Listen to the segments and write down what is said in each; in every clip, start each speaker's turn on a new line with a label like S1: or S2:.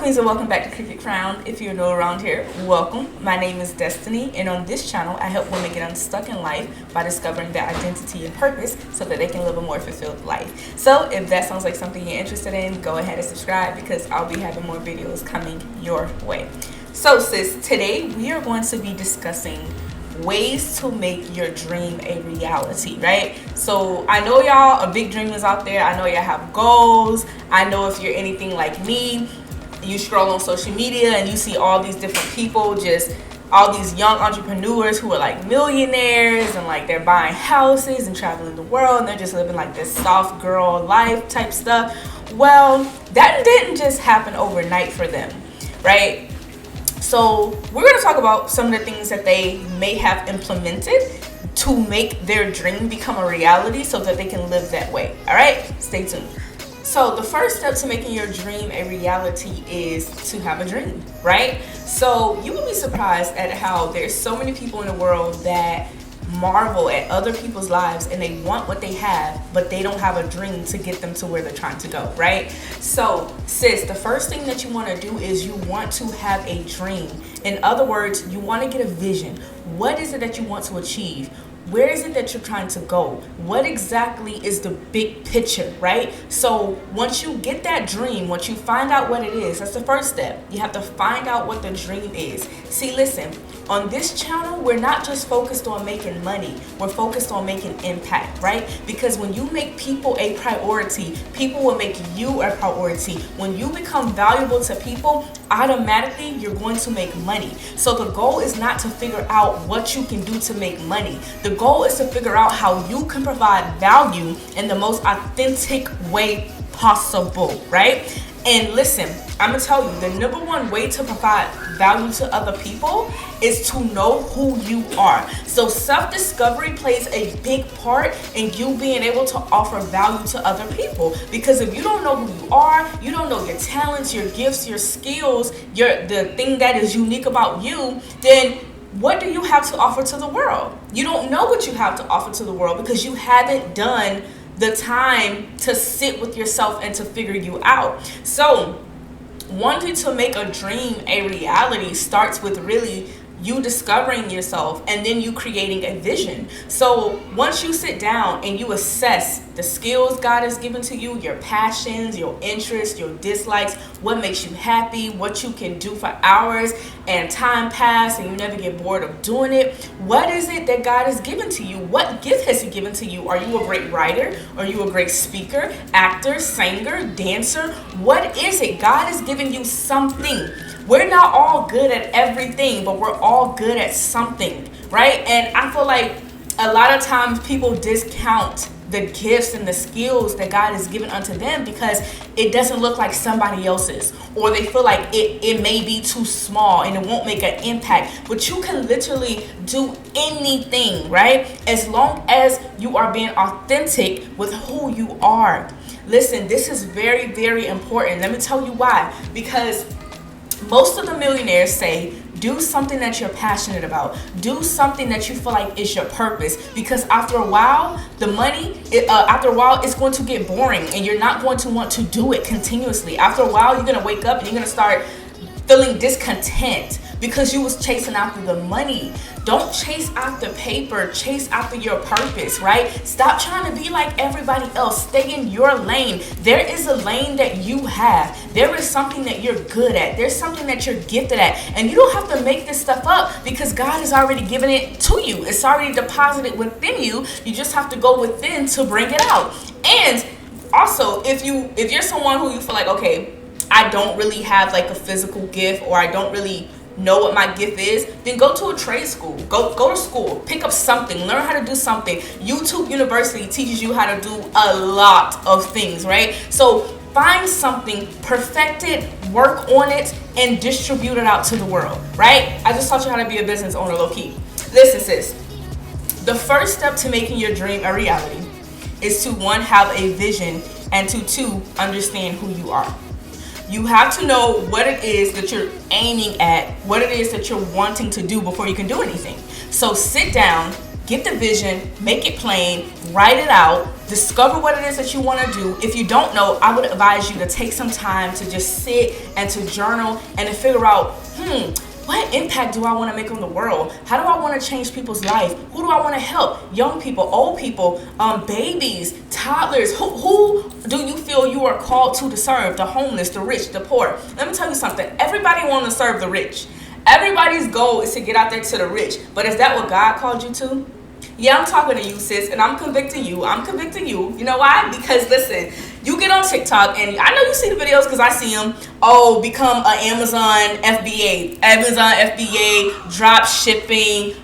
S1: Queens, and welcome back to Cricket Crown. If you're new around here, welcome. My name is Destiny, and on this channel, I help women get unstuck in life by discovering their identity and purpose so that they can live a more fulfilled life. So if that sounds like something you're interested in, go ahead and subscribe because I'll be having more videos coming your way. So sis, today we are going to be discussing ways to make your dream a reality, right? So I know y'all are big dreamers out there. I know y'all have goals. I know if you're anything like me, you scroll on social media and you see all these different people, just all these young entrepreneurs who are like millionaires and like they're buying houses and traveling the world and they're just living like this soft girl life type stuff. Well, that didn't just happen overnight for them, right? So we're going to talk about some of the things that they may have implemented to make their dream become a reality so that they can live that way. All right, stay tuned. So the first step to making your dream a reality is to have a dream, right? So you will be surprised at how there's so many people in the world that marvel at other people's lives and they want what they have, but they don't have a dream to get them to where they're trying to go, right? So sis, the first thing that you want to do is you want to have a dream. In other words, you want to get a vision. What is it that you want to achieve? Where is it that you're trying to go? What exactly is the big picture, right? So once you get that dream, once you find out what it is, that's the first step. You have to find out what the dream is. See, listen, on this channel, we're not just focused on making money. We're focused on making impact, right? Because when you make people a priority, people will make you a priority. When you become valuable to people, automatically you're going to make money. So the goal is not to figure out what you can do to make money. The goal is to figure out how you can provide value in the most authentic way possible, right? And listen, I'm gonna tell you, the number one way to provide value to other people is to know who you are. So self-discovery plays a big part in you being able to offer value to other people. Because if you don't know who you are, you don't know your talents, your gifts, your skills, the thing that is unique about you, then what do you have to offer to the world? You don't know what you have to offer to the world because you haven't done the time to sit with yourself and to figure you out. So wanting to make a dream a reality starts with really you discovering yourself and then you creating a vision. So once you sit down and you assess the skills God has given to you, your passions, your interests, your dislikes, what makes you happy, what you can do for hours and time pass and you never get bored of doing it. What is it that God has given to you? What gift has He given to you? Are you a great writer? Are you a great speaker, actor, singer, dancer? What is it? God has given you something. We're not all good at everything, but we're all good at something, right? And I feel like a lot of times people discount the gifts and the skills that God has given unto them because it doesn't look like somebody else's, or they feel like it may be too small and it won't make an impact. But you can literally do anything, right? As long as you are being authentic with who you are. Listen, this is very, very important. Let me tell you why. Because most of the millionaires say, do something that you're passionate about. Do something that you feel like is your purpose. Because after a while, it's going to get boring and you're not going to want to do it continuously. After a while, you're going to wake up and you're going to start feeling discontent because you was chasing after the money. Don't chase after paper, chase after your purpose, right? Stop trying to be like everybody else. Stay in your lane. There is a lane that you have. There is something that you're good at. There's something that you're gifted at. And you don't have to make this stuff up because God has already given it to you. It's already deposited within you. You just have to go within to bring it out. And also, if you're someone who you feel like, okay, I don't really have like a physical gift, or I don't really know what my gift is, then go to a trade school. Go to school. Pick up something. Learn how to do something. YouTube University teaches you how to do a lot of things, right? So find something, perfect it, work on it, and distribute it out to the world, right? I just taught you how to be a business owner low-key. Listen, sis. The first step to making your dream a reality is to, one, have a vision, and to, two, understand who you are. You have to know what it is that you're aiming at, what it is that you're wanting to do before you can do anything. So sit down, Get the vision, make it plain, write it out, discover what it is that you want to do. If you don't know, I would advise you to take some time to just sit and to journal and to figure out, what impact do I want to make on the world? How do I want to change people's life? Who do I want to help? Young people, old people, babies, toddlers. Who do you feel you are called to serve? The homeless, the rich, the poor. Let me tell you something. Everybody wants to serve the rich. Everybody's goal is to get out there to the rich. But is that what God called you to? Yeah, I'm talking to you, sis, and I'm convicting you. You know why? Because listen, you get on TikTok, and I know you see the videos because I see them. Oh, become an Amazon FBA, drop shipping,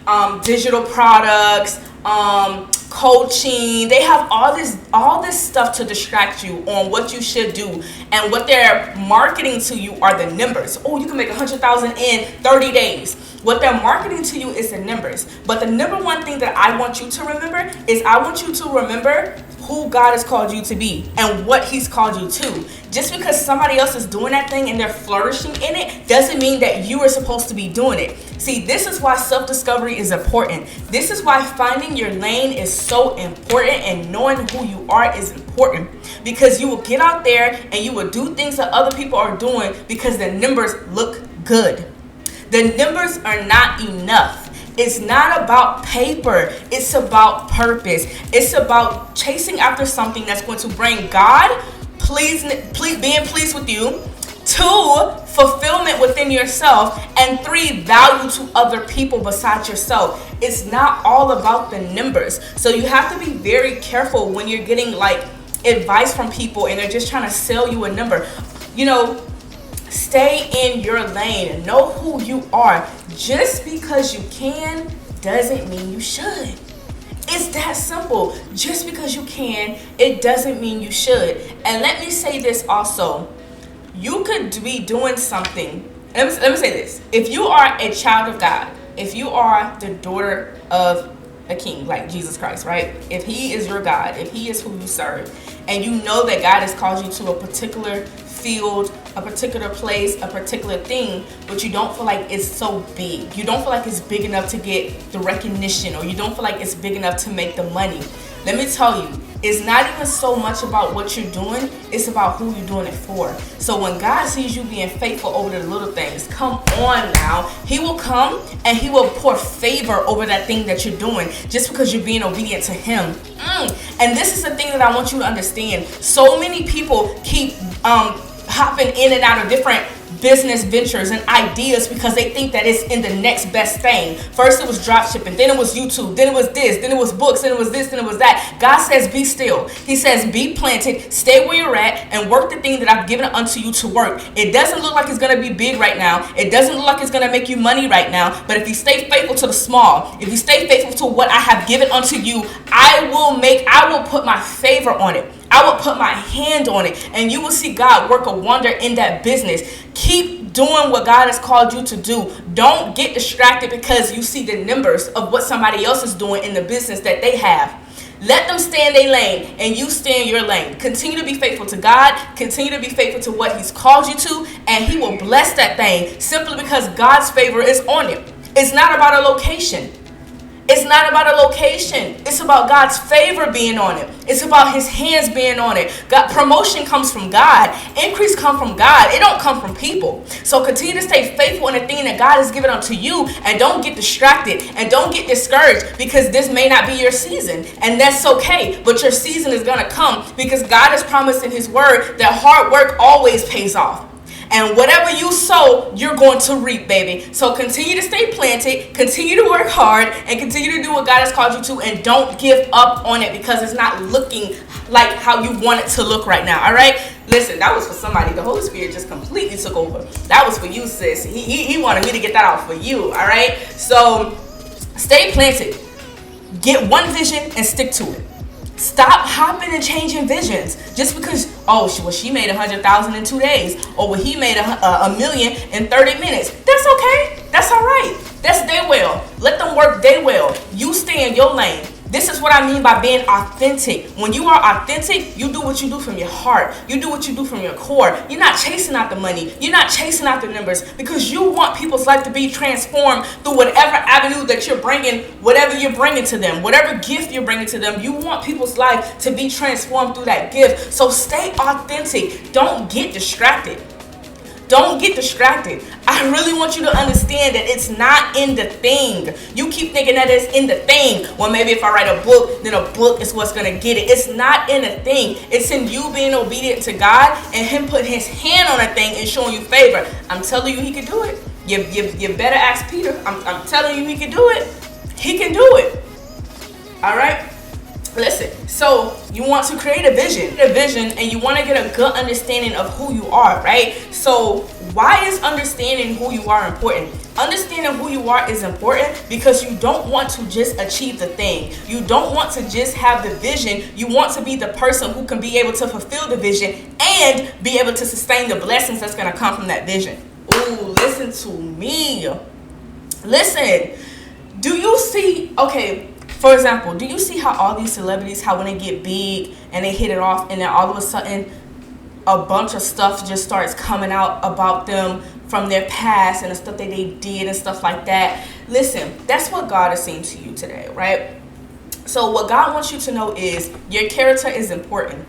S1: digital products, coaching. They have all this stuff to distract you on what you should do, and what they're marketing to you are the numbers. Oh, you can make 100,000 in 30 days. What they're marketing to you is the numbers. But the number one thing that I want you to remember is I want you to remember who God has called you to be and what he's called you to. Just because somebody else is doing that thing and they're flourishing in it doesn't mean that you are supposed to be doing it. See, this is why self-discovery is important. This is why finding your lane is so important, and knowing who you are is important, because you will get out there and you will do things that other people are doing because the numbers look good. The numbers are not enough. It's not about paper. It's about purpose. It's about chasing after something that's going to bring God being pleased with you, 2, fulfillment within yourself, and 3, value to other people besides yourself. It's not all about the numbers. So you have to be very careful when you're getting like advice from people and they're just trying to sell you a number. Stay in your lane. Know who you are. Just because you can doesn't mean you should. It's that simple. Just because you can, it doesn't mean you should. And let me say this also. You could be doing something. Let me say this. If you are a child of God, if you are the daughter of a king like Jesus Christ, right? If he is your God, if he is who you serve, and you know that God has called you to a particular field, a particular place, a particular thing, but you don't feel like it's so big. You don't feel like it's big enough to get the recognition, or you don't feel like it's big enough to make the money. Let me tell you, it's not even so much about what you're doing, it's about who you're doing it for. So when God sees you being faithful over the little things, come on now, he will come and he will pour favor over that thing that you're doing just because you're being obedient to him. And this is the thing that I want you to understand. So many people keep hopping in and out of different business ventures and ideas because they think that it's in the next best thing. First it was drop shipping, then it was YouTube, then it was this, then it was books, then it was this, then it was that. God says be still. He says be planted, stay where you're at, and work the thing that I've given unto you to work. It doesn't look like it's going to be big right now. It doesn't look like it's going to make you money right now. But if you stay faithful to the small, if you stay faithful to what I have given unto you, I will put my favor on it. I will put my hand on it, and you will see God work a wonder in that business. Keep doing what God has called you to do. Don't get distracted because you see the numbers of what somebody else is doing in the business that they have. Let them stay in their lane and you stay in your lane. Continue to be faithful to God. Continue to be faithful to what he's called you to, and he will bless that thing simply because God's favor is on it. It's not about a location. It's not about a location. It's about God's favor being on it. It's about his hands being on it. Promotion comes from God. Increase comes from God. It don't come from people. So continue to stay faithful in the thing that God has given unto you, and don't get distracted and don't get discouraged because this may not be your season, and that's okay. But your season is going to come because God has promised in his word that hard work always pays off. And whatever you sow, you're going to reap, baby. So continue to stay planted, continue to work hard, and continue to do what God has called you to, and don't give up on it because it's not looking like how you want it to look right now, all right? Listen, that was for somebody. The Holy Spirit just completely took over. That was for you, sis. He wanted me to get that out for you, all right? So stay planted. Get one vision and stick to it. Stop hopping and changing visions just because, she made 100,000 in 2 days, or he made a million in 30 minutes. That's okay. That's all right. That's their will. Let them work their will. You stay in your lane. This is what I mean by being authentic. When you are authentic, you do what you do from your heart. You do what you do from your core. You're not chasing out the money. You're not chasing out the numbers, because you want people's life to be transformed through whatever avenue that you're bringing, whatever you're bringing to them, whatever gift you're bringing to them. You want people's life to be transformed through that gift. So stay authentic. Don't get distracted. Don't get distracted. I really want you to understand that it's not in the thing. You keep thinking that it's in the thing. Well, maybe if I write a book, then a book is what's going to get it. It's not in a thing. It's in you being obedient to God and him putting his hand on a thing and showing you favor. I'm telling you, he can do it. You better ask Peter. I'm telling you, he can do it. He can do it. All right? Listen, so you want to create a vision, and you want to get a good understanding of who you are, right? So why is understanding who you are important? Understanding who you are is important because you don't want to just achieve the thing. You don't want to just have the vision. You want to be the person who can be able to fulfill the vision and be able to sustain the blessings that's going to come from that vision. Ooh, listen to me. Listen. Do you see, okay, for example, do you see how all these celebrities, how when they get big and they hit it off, and then all of a sudden a bunch of stuff just starts coming out about them from their past and the stuff that they did and stuff like that? Listen, that's what God is saying to you today, right? So what God wants you to know is your character is important.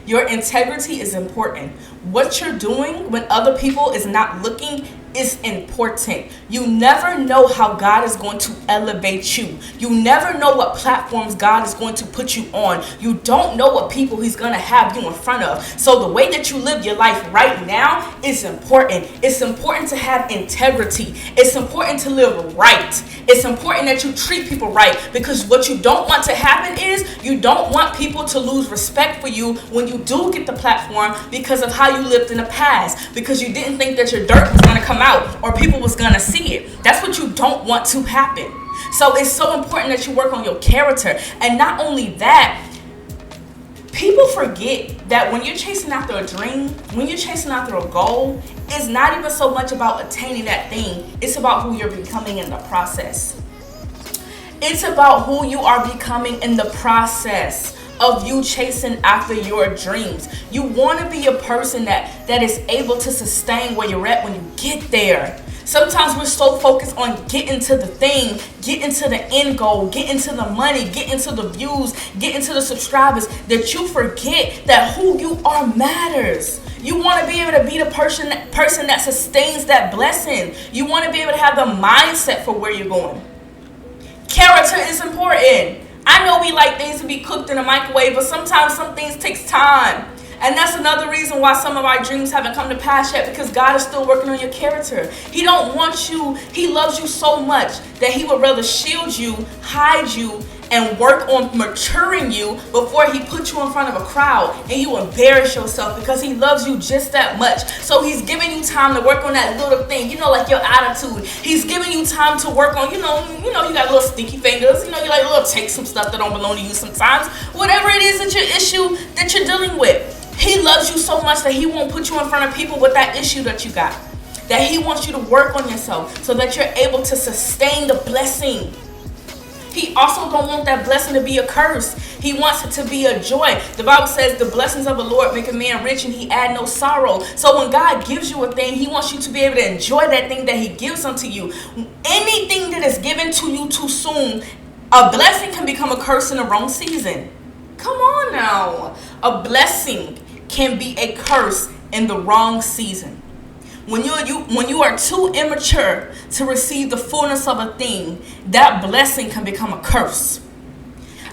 S1: Your integrity is important. What you're doing when other people is not looking is important. You never know how God is going to elevate you. You never know what platforms God is going to put you on. You don't know what people he's going to have you in front of. So the way that you live your life right now is important. It's important to have integrity. It's important to live right. It's important that you treat people right, because what you don't want to happen is you don't want people to lose respect for you when you do get the platform because of how you lived in the past, because you didn't think that your dirt was going to come out or people was going to see it. That's what you don't want to happen. So it's so important that you work on your character. And not only that, people forget that when you're chasing after a dream, when you're chasing after a goal, it's not even so much about attaining that thing. It's about who you're becoming in the process. It's about who you are becoming in the process of you chasing after your dreams. You want to be a person that is able to sustain where you're at when you get there. Sometimes we're so focused on getting to the thing, getting to the end goal, getting to the money, getting to the views, getting to the subscribers, that you forget that who you are matters. You want to be able to be the person that sustains that blessing. You want to be able to have the mindset for where you're going. Character is important. I know we like things to be cooked in a microwave, but sometimes some things takes time. And that's another reason why some of our dreams haven't come to pass yet, because God is still working on your character. He don't want you, he loves you so much that he would rather shield you, hide you, and work on maturing you before he puts you in front of a crowd and you embarrass yourself, because he loves you just that much. So he's giving you time to work on that little thing, like your attitude. He's giving you time to work on, you got little sticky fingers, you like little take some stuff that don't belong to you sometimes. Whatever it is that your issue that you're dealing with. He loves you so much that he won't put you in front of people with that issue that you got. That he wants you to work on yourself so that you're able to sustain the blessing. He also don't want that blessing to be a curse. He wants it to be a joy. The Bible says the blessings of the Lord make a man rich and he add no sorrow. So when God gives you a thing, he wants you to be able to enjoy that thing that he gives unto you. Anything that is given to you too soon, a blessing can become a curse in the wrong season. Come on now. A blessing can be a curse in the wrong season. When you are too immature to receive the fullness of a thing, that blessing can become a curse.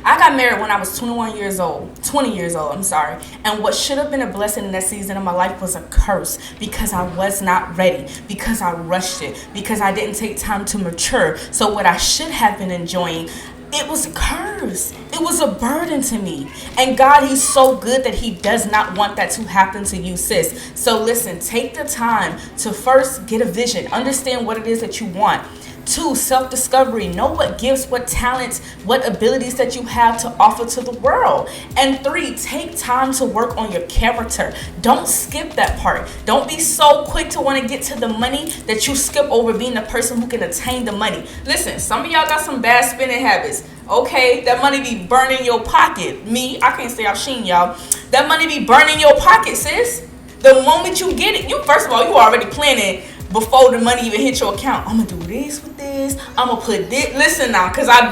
S1: I got married when I was 20 years old, and what should have been a blessing in that season of my life was a curse, because I was not ready, because I rushed it, because I didn't take time to mature. So what I should have been enjoying, it was a curse. It was a burden to me. And God, he's so good that he does not want that to happen to you, sis. So listen, take the time to first get a vision. Understand what it is that you want. 2, self-discovery. Know what gifts, what talents, what abilities that you have to offer to the world. And 3, take time to work on your character. Don't skip that part. Don't be so quick to want to get to the money that you skip over being the person who can attain the money. Listen, some of y'all got some bad spending habits. Okay, that money be burning your pocket. Me, I can't say I've seen y'all. That money be burning your pocket, sis. The moment you get it, first of all, you already planning before the money even hit your account. I'm gonna do this with this. I'm gonna put this. Listen now, because I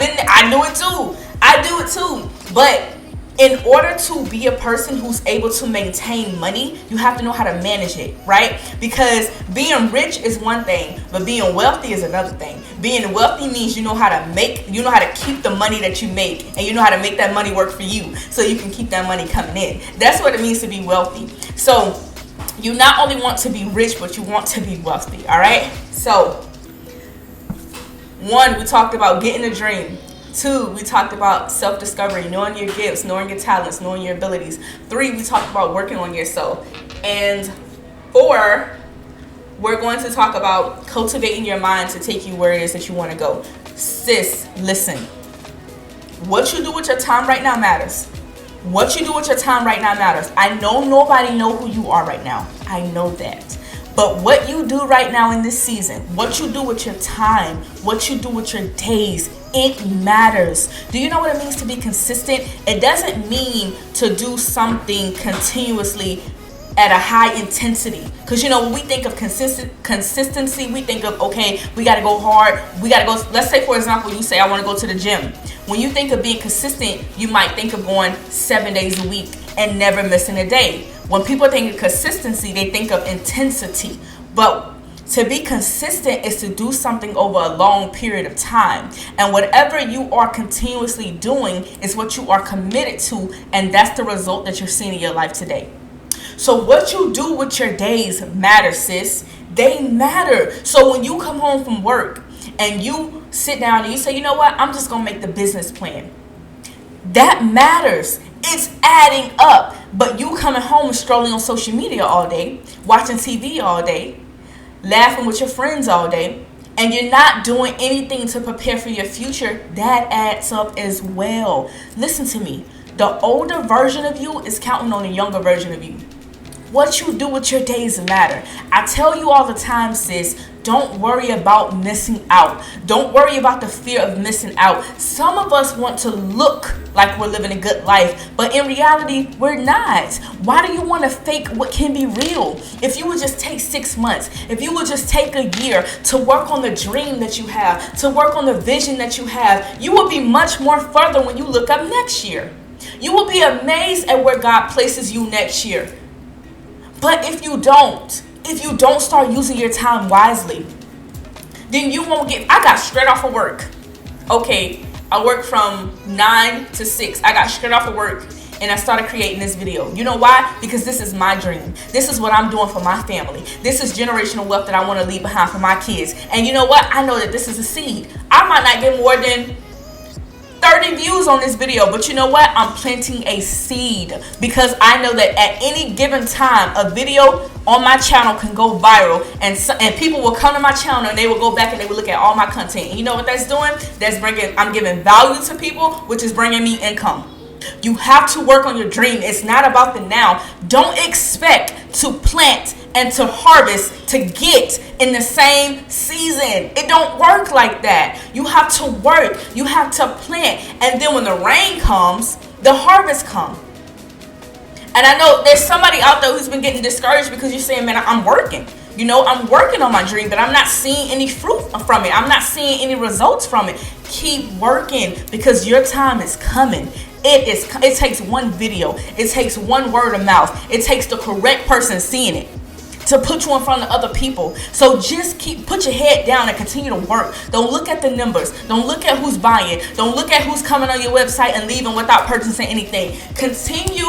S1: do it too. But in order to be a person who's able to maintain money, you have to know how to manage it, right? Because being rich is one thing, but being wealthy is another thing. Being wealthy means you know how to keep the money that you make, and you know how to make that money work for you so you can keep that money coming in. That's what it means to be wealthy. So you not only want to be rich, but you want to be wealthy, all right? So 1, we talked about getting a dream. 2, we talked about self-discovery, knowing your gifts, knowing your talents, knowing your abilities. 3, we talked about working on yourself. And 4, we're going to talk about cultivating your mind to take you where it is that you want to go. Sis, listen. What you do with your time right now matters. What you do with your time right now matters. I know nobody know who you are right now. I know that. But what you do right now in this season, what you do with your time, what you do with your days, it matters. Do you know what it means to be consistent? It doesn't mean to do something continuously at a high intensity. Because when we think of consistency, we think of, okay, we got to go hard. We got to go. Let's say, for example, you say, I want to go to the gym. When you think of being consistent, you might think of going 7 days a week and never missing a day. When people think of consistency, they think of intensity. But to be consistent is to do something over a long period of time. And whatever you are continuously doing is what you are committed to. And that's the result that you're seeing in your life today. So what you do with your days matter, sis. They matter. So when you come home from work and you sit down and you say, you know what, I'm just going to make the business plan. That matters. It's adding up. But you coming home and strolling on social media all day, watching TV all day, laughing with your friends all day, and you're not doing anything to prepare for your future, that adds up as well. Listen to me. The older version of you is counting on the younger version of you. What you do with your days matter. I tell you all the time, sis, don't worry about missing out. Don't worry about the fear of missing out. Some of us want to look like we're living a good life, but in reality, we're not. Why do you want to fake what can be real? If you would just take 6 months, if you would just take a year to work on the dream that you have, to work on the vision that you have, you will be much more further when you look up next year. You will be amazed at where God places you next year. But if you don't start using your time wisely, then you won't I got straight off of work. Okay, I work from 9 to 6. I got straight off of work and I started creating this video. You know why? Because this is my dream. This is what I'm doing for my family. This is generational wealth that I want to leave behind for my kids. And you know what? I know that this is a seed. I might not get more than 30 views on this video, but you know what? I'm planting a seed because I know that at any given time, a video on my channel can go viral, and people will come to my channel and they will go back and they will look at all my content. And you know what that's doing? I'm giving value to people, which is bringing me income. You have to work on your dream. It's not about the now. Don't expect to plant and to harvest to get in the same season. It don't work like that. You have to work. You have to plant. And then when the rain comes, the harvest comes. And I know there's somebody out there who's been getting discouraged because you're saying, man, I'm working. I'm working on my dream, but I'm not seeing any fruit from it. I'm not seeing any results from it. Keep working because your time is coming. It takes one video. It takes one word of mouth. It takes the correct person seeing it to put you in front of other people. So just put your head down and continue to work. Don't look at the numbers. Don't look at who's buying. Don't look at who's coming on your website and leaving without purchasing anything. Continue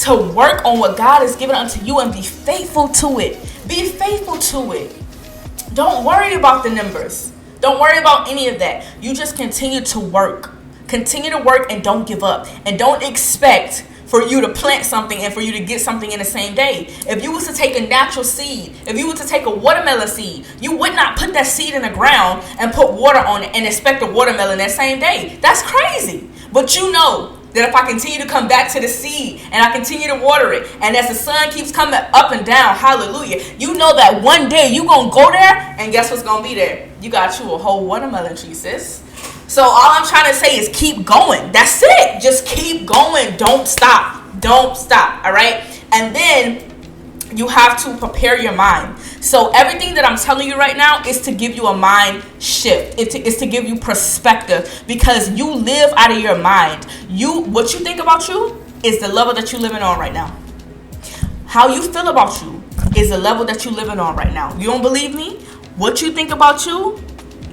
S1: to work on what God has given unto you and be faithful to it. Be faithful to it. Don't worry about the numbers. Don't worry about any of that. You just continue to work. Continue to work and don't give up. And don't expect for you to plant something and for you to get something in the same day. If you was to take a natural seed, if you were to take a watermelon seed, you would not put that seed in the ground and put water on it and expect a watermelon that same day. That's crazy. But you know that if I continue to come back to the seed and I continue to water it, and as the sun keeps coming up and down, hallelujah, you know that one day you going to go there, and guess what's going to be there? You got you a whole watermelon tree, sis. So all I'm trying to say is keep going. That's it. Just keep going. Don't stop. Don't stop. All right? And then you have to prepare your mind. So everything that I'm telling you right now is to give you a mind shift. It's to give you perspective, because you live out of your mind. What you think about you is the level that you're living on right now. How you feel about you is the level that you're living on right now. You don't believe me? What you think about you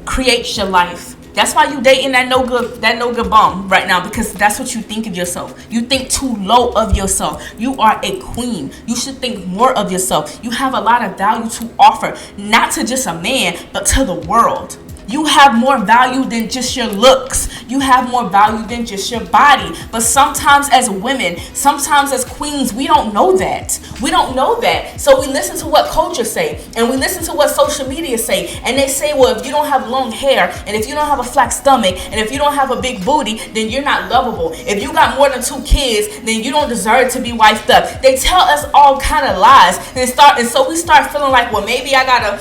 S1: creates your life. That's why you dating that no good bum right now, because that's what you think of yourself. You think too low of yourself. You are a queen. You should think more of yourself. You have a lot of value to offer, not to just a man, but to the world. You have more value than just your looks. You have more value than just your body. But sometimes as women, sometimes as queens, we don't know that. We don't know that. So we listen to what culture say, and we listen to what social media say. And they say, well, if you don't have long hair, and if you don't have a flat stomach, and if you don't have a big booty, then you're not lovable. If you got more than 2 kids, then you don't deserve to be wifed up. They tell us all kind of lies. And so we start feeling like, well, maybe I gotta,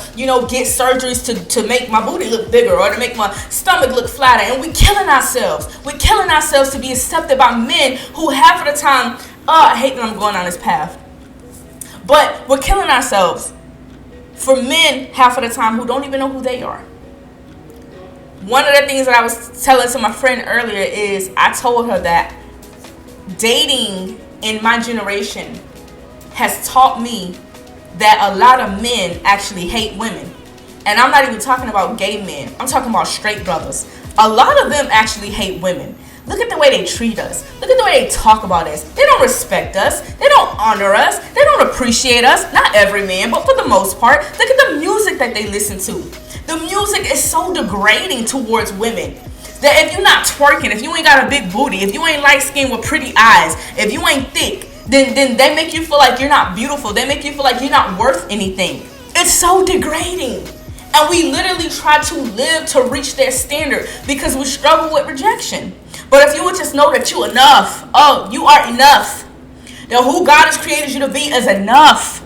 S1: get surgeries to make my booty look bigger, or to make my stomach look flatter. And we're killing ourselves. We're killing ourselves to be accepted by men who half of the time, I hate that I'm going on this path, but we're killing ourselves for men half of the time who don't even know who they are. One of the things that I was telling to my friend earlier is I told her that dating in my generation has taught me that a lot of men actually hate women. And I'm not even talking about gay men. I'm talking about straight brothers. A lot of them actually hate women. Look at the way they treat us. Look at the way they talk about us. They don't respect us. They don't honor us. They don't appreciate us. Not every man, but for the most part. Look at the music that they listen to. The music is so degrading towards women that if you're not twerking, if you ain't got a big booty, if you ain't light skinned with pretty eyes, if you ain't thick, then they make you feel like you're not beautiful. They make you feel like you're not worth anything. It's so degrading. And we literally try to live to reach their standard because we struggle with rejection. But if you would just know that you're enough, you are enough. That who God has created you to be is enough.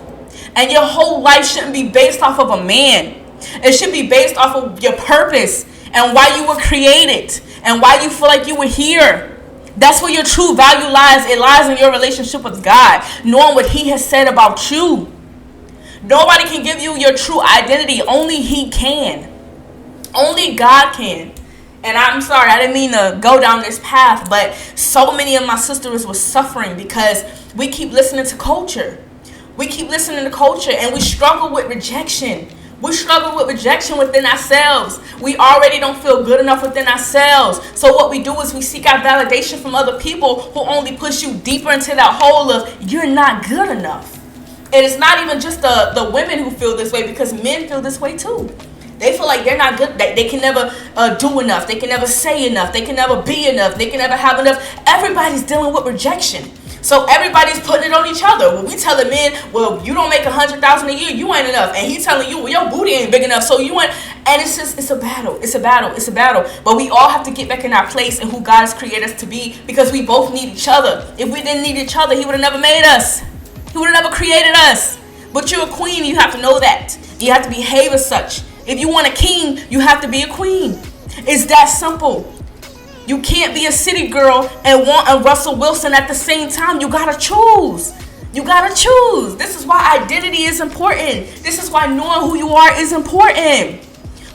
S1: And your whole life shouldn't be based off of a man. It should be based off of your purpose and why you were created and why you feel like you were here. That's where your true value lies. It lies in your relationship with God, knowing what He has said about you. Nobody can give you your true identity. Only He can. Only God can. And I'm sorry, I didn't mean to go down this path, but so many of my sisters were suffering because we keep listening to culture. We keep listening to culture and we struggle with rejection. We struggle with rejection within ourselves. We already don't feel good enough within ourselves. So what we do is we seek out validation from other people who only push you deeper into that hole of you're not good enough. And it's not even just the women who feel this way, because men feel this way too. They feel like they're not good. They can never do enough. They can never say enough. They can never be enough. They can never have enough. Everybody's dealing with rejection. So everybody's putting it on each other. When we telling men, well, you don't make $100,000 a year, you ain't enough. And he's telling you, well, your booty ain't big enough, so you ain't. And it's a battle. It's a battle. It's a battle. But we all have to get back in our place and who God has created us to be, because we both need each other. If we didn't need each other, He would have never made us. He would have never created us. But you're a queen, you have to know that. You have to behave as such. If you want a king, you have to be a queen. It's that simple. You can't be a city girl and want a Russell Wilson at the same time. You gotta choose. You gotta choose. This is why identity is important. This is why knowing who you are is important.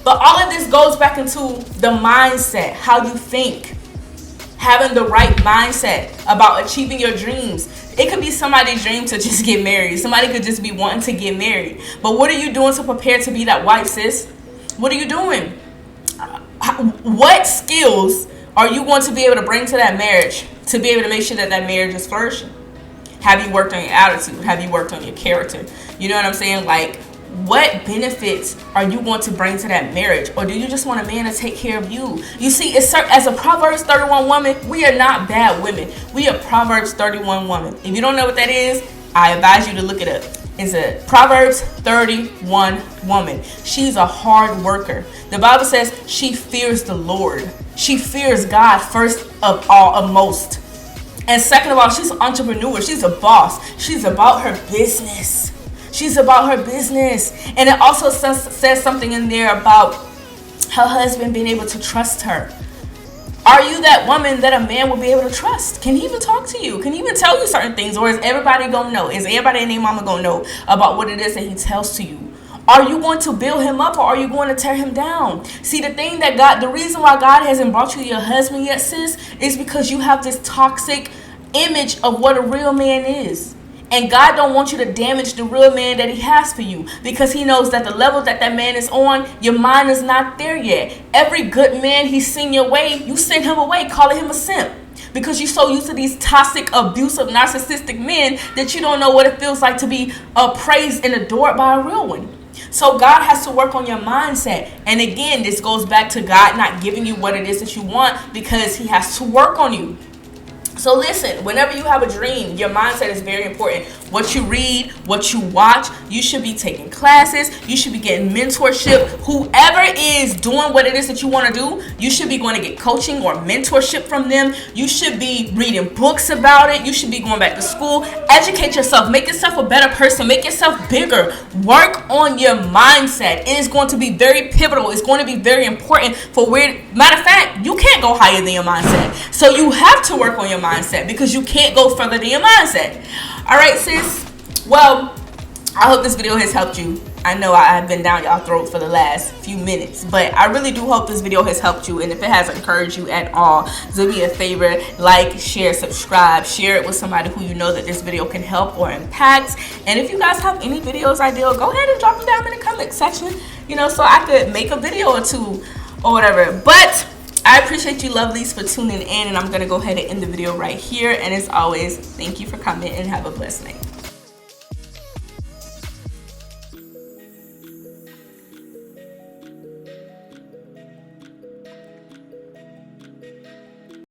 S1: But all of this goes back into the mindset, how you think. Having the right mindset about achieving your dreams. It could be somebody's dream to just get married. Somebody could just be wanting to get married. But what are you doing to prepare to be that wife, sis? What are you doing? What skills are you going to be able to bring to that marriage to be able to make sure that that marriage is flourishing? Have you worked on your attitude? Have you worked on your character? You know what I'm saying? Like, what benefits are you going to bring to that marriage? Or do you just want a man to take care of you? You see, as a Proverbs 31 woman, we are not bad women. We are Proverbs 31 woman. If you don't know what that is, I advise you to look it up. It's a Proverbs 31 woman. She's a hard worker. The Bible says she fears the Lord. She fears God first of all, of most. And second of all, she's an entrepreneur. She's a boss. She's about her business. She's about her business. And it also says something in there about her husband being able to trust her. Are you that woman that a man will be able to trust? Can he even talk to you? Can he even tell you certain things? Or is everybody going to know? Is everybody and their mama going to know about what it is that he tells to you? Are you going to build him up or are you going to tear him down? See, the reason why God hasn't brought you your husband yet, sis, is because you have this toxic image of what a real man is. And God don't want you to damage the real man that he has for you, because he knows that the level that man is on, your mind is not there yet. Every good man he's seen your way, you send him away, calling him a simp. Because you're so used to these toxic, abusive, narcissistic men that you don't know what it feels like to be praised and adored by a real one. So God has to work on your mindset. And again, this goes back to God not giving you what it is that you want, because he has to work on you. So listen, whenever you have a dream, your mindset is very important. What you read, what you watch, you should be taking classes, you should be getting mentorship. Whoever is doing what it is that you want to do, you should be going to get coaching or mentorship from them. You should be reading books about it. You should be going back to school. Educate yourself. Make yourself a better person. Make yourself bigger. Work on your mindset. It is going to be very pivotal. It's going to be very important for matter of fact, you can't go higher than your mindset. So you have to work on your mindset, because you can't go further than your mindset. All right, sis. Well, I hope this video has helped you. I know I've been down y'all throat for the last few minutes, but I really do hope this video has helped you. And if it has encouraged you at all, do me a favor, like, share, subscribe, share it with somebody who you know that this video can help or impact. And if you guys have any videos ideal, go ahead and drop them down in the comment section, so I could make a video or two or whatever. But I appreciate you lovelies for tuning in, and I'm going to go ahead and end the video right here. And as always, thank you for coming and have a blessed night.